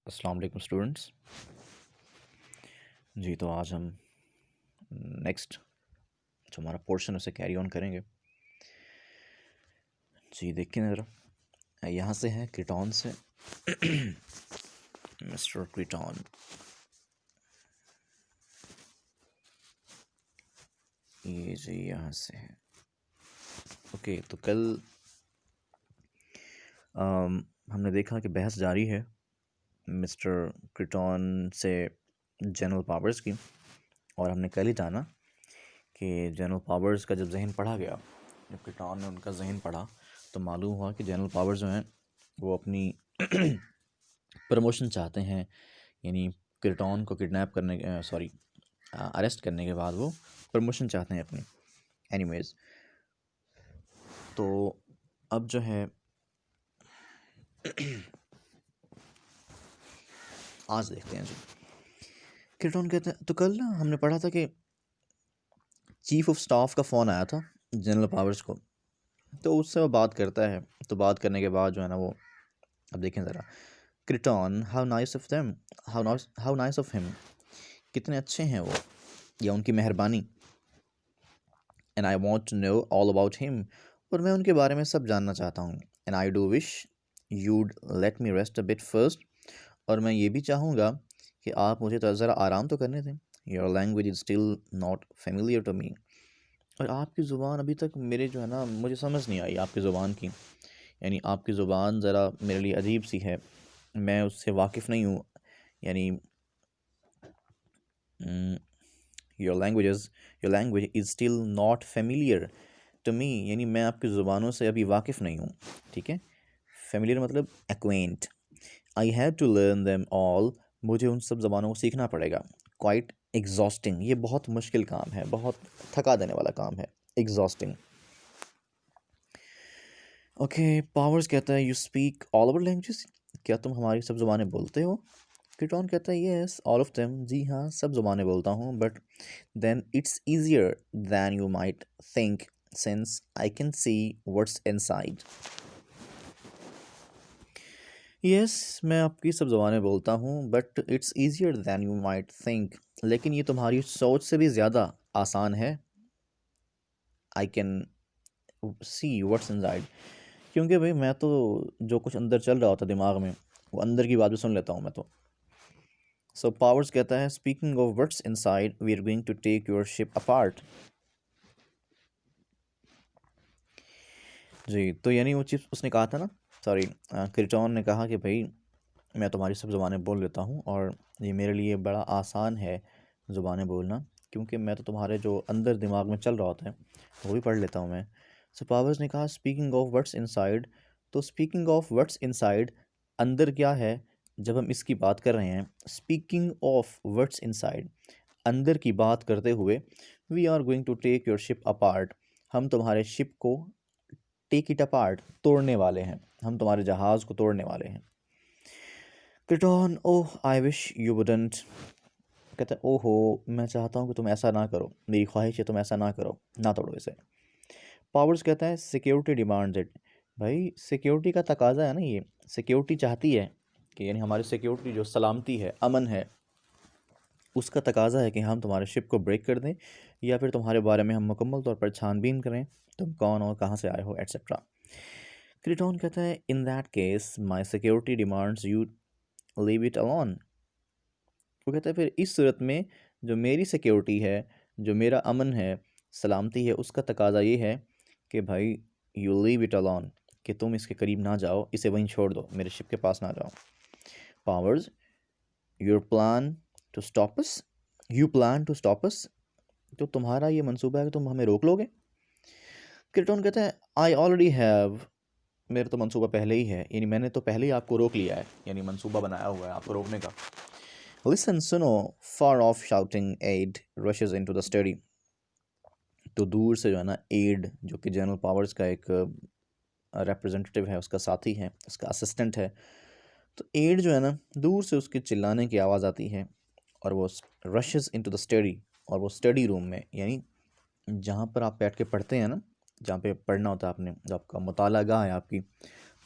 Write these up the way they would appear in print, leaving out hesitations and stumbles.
अस्सलाम वालेकुम स्टूडेंट्स। जी, तो आज हम नेक्स्ट जो हमारा पोर्शन है उसे कैरी ऑन करेंगे। जी देखिए ज़रा, यहाँ से है क्रिटॉन से मिस्टर क्रिटॉन। ये जी यहाँ से है। ओके, तो कल हमने देखा कि बहस जारी है मिस्टर क्रिटॉन से जनरल पावर्स की, और हमने कल ही जाना कि जनरल पावर्स का जब जहन पढ़ा गया, जब क्रिटॉन ने उनका जहन पढ़ा तो मालूम हुआ कि जनरल पावर्स जो हैं वो अपनी प्रमोशन चाहते हैं, यानी क्रिटॉन को किडनैप करने अरेस्ट करने के बाद वो प्रमोशन चाहते हैं अपनी। एनीवेज, तो अब जो है आज देखते हैं जी। क्रिटॉन कहते हैं, तो कल ना हमने पढ़ा था कि चीफ ऑफ स्टाफ का फ़ोन आया था जनरल पावर्स को, तो उससे वो बात करता है। तो बात करने के बाद जो है ना वो, अब देखें ज़रा, Crichton how nice of them, how nice of him, कितने अच्छे हैं वो, या उनकी मेहरबानी। And I want to know all about him, और मैं उनके बारे में सब जानना चाहता हूँ। And I do wish you'd let me rest a bit first, और मैं ये भी चाहूँगा कि आप मुझे तो ज़रा आराम तो करने दें। Your language is still not familiar to me, और आपकी ज़ुबान अभी तक मेरे जो है ना मुझे समझ नहीं आई आपकी ज़ुबान की, यानी आपकी ज़ुबान ज़रा मेरे लिए अजीब सी है, मैं उससे वाकिफ़ नहीं हूँ। यानी your language is still not familiar to me, यानी मैं आपकी ज़ुबानों से अभी वाकिफ़ नहीं हूँ। ठीक है, फेमिलियर मतलब acquaint. I have to learn them all, मुझे उन सब ज़बानों को सीखना पड़ेगा। क्वाइट एग्जॉस्टिंग, ये बहुत मुश्किल काम है, बहुत थका देने वाला काम है। एग्जॉस्टिंग। ओके, पावर्स कहता है you speak all over languages, क्या तुम हमारी सब ज़ुबानें बोलते हो? क्रिटॉन कहता है येस ऑल ऑफ देम, जी हाँ सब ज़ुबानें बोलता हूँ, but then it's easier than you might think since I can see what's inside. Yes, मैं आपकी सब ज़ुबानें बोलता हूँ, but it's easier than you might think, लेकिन ये तुम्हारी सोच से भी ज़्यादा आसान है। I can see what's inside, क्योंकि भाई मैं तो जो कुछ अंदर चल रहा होता दिमाग में वो अंदर की बात भी सुन लेता हूँ मैं तो। सो पावर्स कहता है speaking of what's inside we are going to take your ship apart. जी, तो यानी वो चीज़ उसने कहा था ना, क्रिटॉन ने कहा कि भाई मैं तुम्हारी सब ज़ुबानें बोल लेता हूँ, और ये मेरे लिए बड़ा आसान है ज़ुबानें बोलना, क्योंकि मैं तो तुम्हारे जो अंदर दिमाग में चल रहा होता है वो भी पढ़ लेता हूँ मैं। सो पावर्स ने कहा स्पीकिंग ऑफ व्हाट्स इनसाइड, तो स्पीकिंग ऑफ व्हाट्स इनसाइड अंदर क्या है जब हम इसकी बात कर रहे हैं। स्पीकिंग ऑफ व्हाट्स इनसाइड, अंदर की बात करते हुए, we are going to take your ship apart, हम तुम्हारे शिप को, टेक इट अपार्ट तोड़ने वाले हैं, हम तुम्हारे जहाज़ को तोड़ने वाले हैं। क्रिटॉन ओह आई विश यू वुडंट, कहता है ओहो मैं चाहता हूँ कि तुम ऐसा ना करो, मेरी ख्वाहिश है तुम ऐसा ना करो, ना तोड़ो इसे। पावर्स कहता है सिक्योरिटी डिमांड्स इट, भाई सिक्योरिटी का तकाजा है ना, ये सिक्योरिटी चाहती है कि यानी हमारी सिक्योरिटी जो सलामती है, अमन है, उसका तकाजा है कि हम तुम्हारे शिप को ब्रेक कर दें, या फिर तुम्हारे बारे में हम मुकम्मल तौर पर छानबीन करें, तुम कौन हो, कहाँ से आए हो, एट्सेट्रा। क्रिटॉन कहता है in that case my security demands you leave it alone, वो कहता है फिर इस सूरत में जो मेरी सिक्योरिटी है, जो मेरा अमन है, सलामती है, उसका तकाजा ये है कि भाई यू लीव इट अलोन, कि तुम इसके करीब ना जाओ, इसे वहीं छोड़ दो, मेरे शिप के पास ना जाओ। Powers your plan to stop us, you plan to stop us, तो तुम्हारा ये मंसूबा है कि तुम हमें रोक लोगे। क्रिटॉन कहता है आई ऑलरेडी हैव, मेरा तो मंसूबा पहले ही है, यानी मैंने तो पहले ही आपको रोक लिया है, यानी मंसूबा बनाया हुआ है आपको रोकने का। लिसन सुनो, far off shouting Ed rushes into the study, तो दूर से जो है ना एड, जो कि जनरल पावर्स का एक रिप्रेजेंटेटिव है, उसका साथी है, उसका असिस्टेंट है, तो एड जो है ना दूर से उसके चिल्लाने की आवाज़ आती है, और वो रशेज इनटू द स्टडी, और वो स्टडी रूम में, यानी जहाँ पर आप बैठ के पढ़ते हैं ना, जहाँ पे पढ़ना होता है आपने, जो आपका मुताला गाह है आपकी,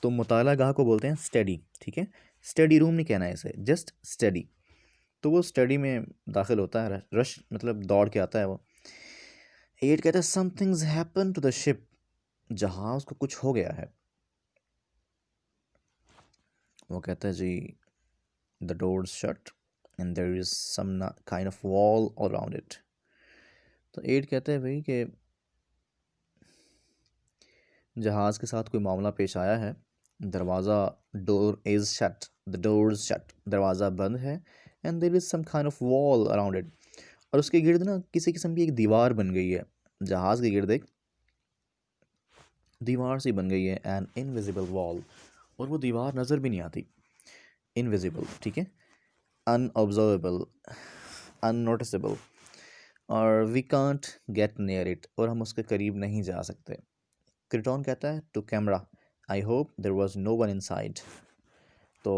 तो मुताला गाह को बोलते हैं स्टडी। ठीक है, स्टडी रूम नहीं कहना है इसे, जस्ट स्टडी। तो वो स्टडी में दाखिल होता है, रश मतलब दौड़ के आता है वो। 8 कहता है something's happen to the ship, जहाज को कुछ हो गया है। वो कहता है जी the doors shut and there is some kind of wall around it. तो 8 कहते हैं भाई कि जहाज़ के साथ कोई मामला पेश आया है। दरवाज़ा, door is shut, the door is shut, दरवाज़ा बंद है। And there is some kind of wall around it, और उसके गिर्द ना किसी किस्म की एक दीवार बन गई है। जहाज़ के गिर्द एक दीवार सी बन गई है, एन इनविजिबल वॉल, और वो दीवार नज़र भी नहीं आती। इनविजिबल, ठीक है, अनऑब्जर्वेबल, अननोटिसेबल, और we can't get near it, और हम उसके करीब नहीं जा सकते। क्रिटॉन कहता है to camera, I hope there was no one inside. तो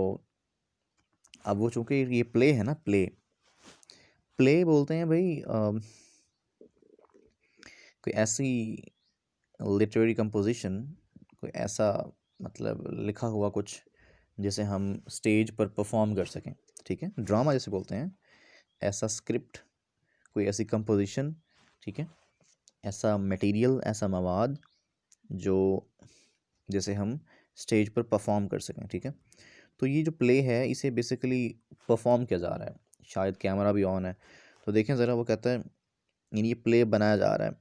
अब वो चूंकि ये प्ले है ना, प्ले बोलते हैं भाई कोई ऐसी लिटरेरी कंपोजिशन, कोई ऐसा मतलब लिखा हुआ कुछ जिसे हम स्टेज पर परफॉर्म कर सकें, ठीक है, ड्रामा जैसे बोलते हैं। ऐसा स्क्रिप्ट, कोई ऐसी कंपोजिशन, ठीक है, ऐसा मटेरियल, ऐसा मवाद जो जैसे हम स्टेज पर परफॉर्म कर सकें, ठीक है। तो ये जो प्ले है इसे बेसिकली परफॉर्म किया जा रहा है, शायद कैमरा भी ऑन है। तो देखें ज़रा, वो कहता है यानी ये प्ले बनाया जा रहा है,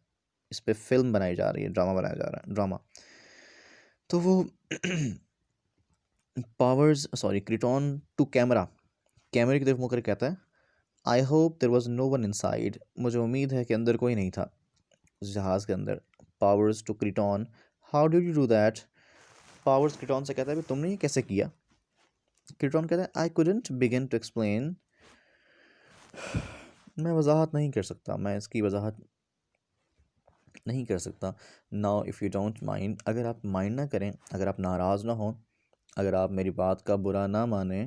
इस पे फिल्म बनाई जा रही है, ड्रामा बनाया जा रहा है, ड्रामा। तो वो Powers, sorry, Kriton to camera, कैमरे की तरफ मुकर कहता है I hope there was no one inside, मुझे उम्मीद है कि अंदर कोई नहीं था उस जहाज़ के अंदर। Powers to Crichton, how did you do that. Powers Crichton से कहता है तुमने ये कैसे किया। क्रिटॉन कहता है I couldn't begin to explain, मैं वजाहत नहीं कर सकता, मैं इसकी वजाहत नहीं कर सकता। Now if you don't mind, अगर आप माइंड ना करें, अगर आप नाराज़ ना हो, अगर आप मेरी बात का बुरा ना माने,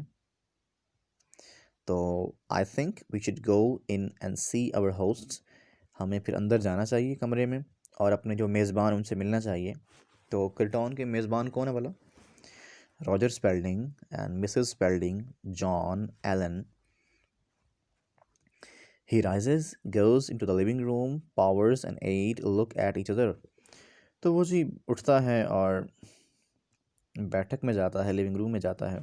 तो I think we should go in and see our hosts, हमें फिर अंदर जाना चाहिए कमरे में और अपने जो मेज़बान उनसे मिलना चाहिए। तो क्रिटॉन के मेज़बान कौन है वाला, Roger Spalding and Mrs Spalding, John Allen. He rises, goes into the living room, Powers and Aid look at each other. तो वो जी उठता है और बैठक में जाता है, लिविंग रूम में जाता है।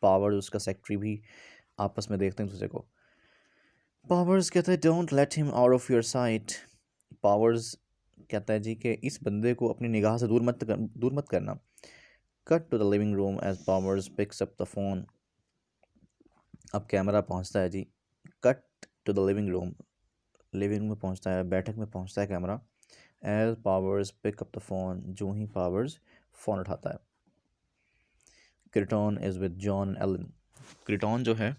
पावर्स उसका सेक्रेटरी भी आपस में देखते हैं दूसरे को। पावर्स कहता है don't let him out of your site. Powers कहता है जी कि इस बंदे को अपनी निगाह से दूर मत करना। Cut to the living room as Powers picks up the phone. अब कैमरा पहुंचता है जी, cut to the living room, living room में पहुंचता है, बैठक में पहुंचता है camera. As Powers pick up the phone, जो ही पावर्स फ़ोन उठाता है। Crichton is with John Allen, Crichton जो है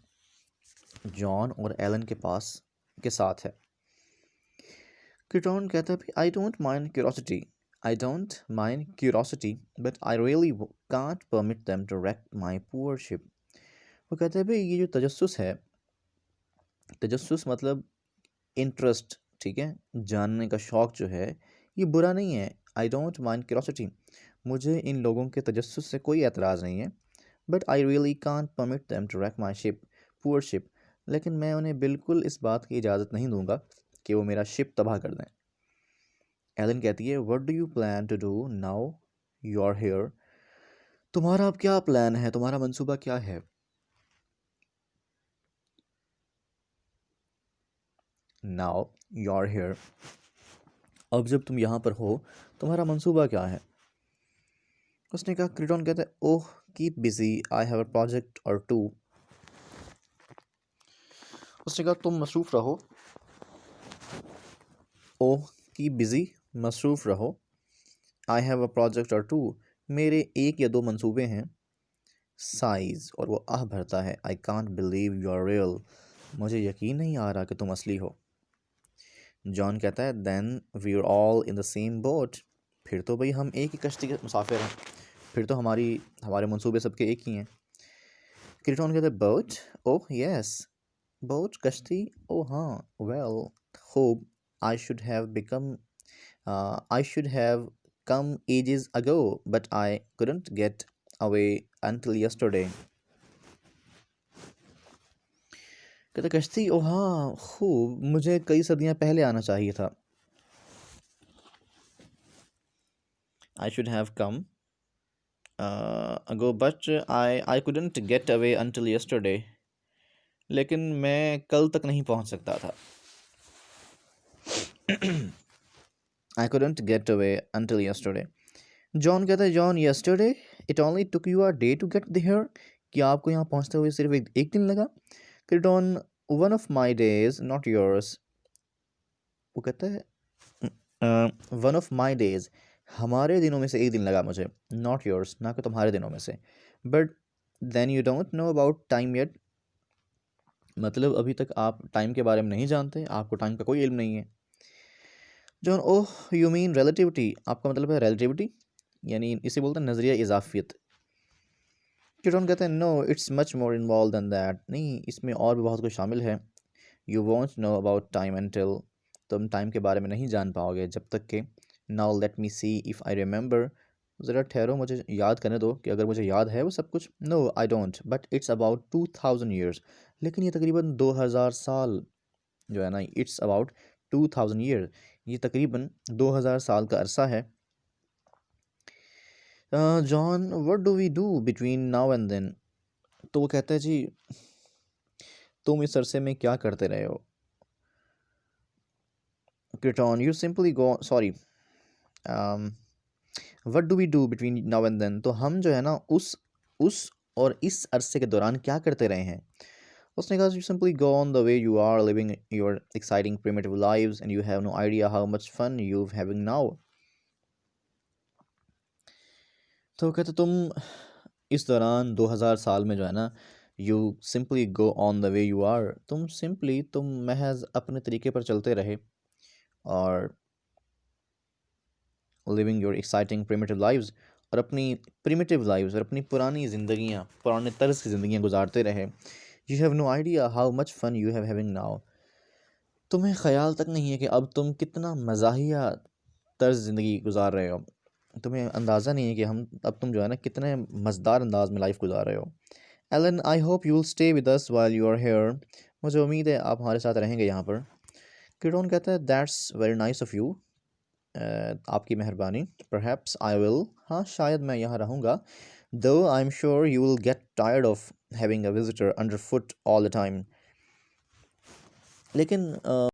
जॉन और एलन के साथ है। क्रिटॉन कहता है I don't mind curiosity, I don't mind curiosity but I really can't permit them to wreck my poor ship. वो कहता है भाई ये जो तजस्सुस है, तजस्सुस मतलब इंटरेस्ट, ठीक है, जानने का शौक़ जो है, ये बुरा नहीं है। आई डोंट माइंड क्यूरोसिटी, मुझे इन लोगों के तजस्सुस से कोई एतराज़ नहीं है। But I really can't permit them to wreck my ship, poor ship, लेकिन मैं उन्हें बिल्कुल इस बात की इजाज़त नहीं दूंगा कि वो मेरा शिप तबाह कर दें। एलन कहती है what do you plan to do now you are here, तुम्हारा अब क्या प्लान है, तुम्हारा मंसूबा क्या है। नाउ यू आर हियर, अब जब तुम यहाँ पर हो, तुम्हारा मंसूबा क्या है। उसने कहा, क्रिटॉन कहता है oh keep busy, I have a project or two. उसने कहा तुम मसरूफ़ रहो, ओह कीप बिजी, मसरूफ़ रहो, आई have a project or to, मेरे एक या दो मंसूबे हैं। साइज़, और वो आह भरता है, I can't believe you are real, मुझे यकीन नहीं आ रहा कि तुम असली हो। जॉन कहता है then we are all in the same boat, फिर तो भाई हम एक ही कश्ती के मुसाफिर हैं, फिर तो हमारे मंसूबे सबके एक ही हैं। क्रिटॉन कहता है बोट, ओह यस, बोट कश्ती, ओह हाँ, वेल, खूब, I should have become I should have come ages ago, but I couldn't get away until yesterday. कहता कश्ती, ओ हाँ खूब, मुझे कई सदियां पहले आना चाहिए था। I should have come ago, but I couldn't get away until yesterday. लेकिन मैं कल तक नहीं पहुंच सकता था। I couldn't get away until yesterday. John कहता है, John yesterday it only took you a day to get here. कि आपको यहाँ पहुँचते हुए सिर्फ एक दिन लगा। क्रिटॉन, one of my days, not yours. वो कहता है one of my days, हमारे दिनों में से एक दिन लगा मुझे, not yours, ना कि तुम्हारे दिनों में से। But then you don't know about time yet. मतलब अभी तक आप टाइम के बारे में नहीं जानते, आपको टाइम का कोई इल्म नहीं है। John, oh you mean relativity, आपका मतलब है रिलेटिविटी, यानी इसे बोलते हैं नज़रिया इजाफियत। किटॉन कहते हैं, no it's much more involve than that, नहीं इसमें और भी बहुत कुछ शामिल है। You won't know about time until, तुम टाइम के बारे में नहीं जान पाओगे जब तक कि, now let me see if I remember, ज़रा ठहरो मुझे याद करने दो कि अगर मुझे याद है वो सब कुछ। No I don't, but it's about 2000 years, लेकिन ये तकरीबन 2000 साल जो है ना, इट्स अबाउट 2000 ईयर, ये तकरीबन 2000 साल का अरसा है। John, what do we do between now and then, तो वो कहता है, जी तुम इस अरसे में क्या करते रहे हो। Crichton, you simply go, sorry, what do we do between now and then, तो हम जो है ना उस और इस अरसे के दौरान क्या करते रहे हैं। उसने कहा, you simply go on the way you are living your exciting primitive lives and you have no idea how much fun you having now. तो कहते तुम इस दौरान 2000 साल में जो है ना, you simply go on the way you are, तुम महज अपने तरीके पर चलते रहे और living your exciting primitive lives, और अपनी प्रिमिटिव लाइव्स और अपनी पुरानी ज़िंदगियाँ, पुराने तर्ज की ज़िंदगियाँ गुजारते रहे। You have no idea how much fun you have having now, तुम्हें ख्याल तक नहीं है कि अब तुम कितना मज़ाहिया तर्ज ज़िंदगी गुजार रहे हो, तुम्हें अंदाज़ा नहीं है कि अब तुम जो है ना कितने मज़ेदार अंदाज में लाइफ गुजार रहे हो। Ellen, I hope you will stay with us while you are here, मुझे उम्मीद है आप हमारे साथ रहेंगे यहाँ पर। किडोन कहता है, that's very nice of you, आपकी मेहरबानी। परहैप्स आई विल, हाँ शायद मैं यहाँ रहूँगा। दो I am sure you will get tired of having a visitor under foot all the time, लेकिन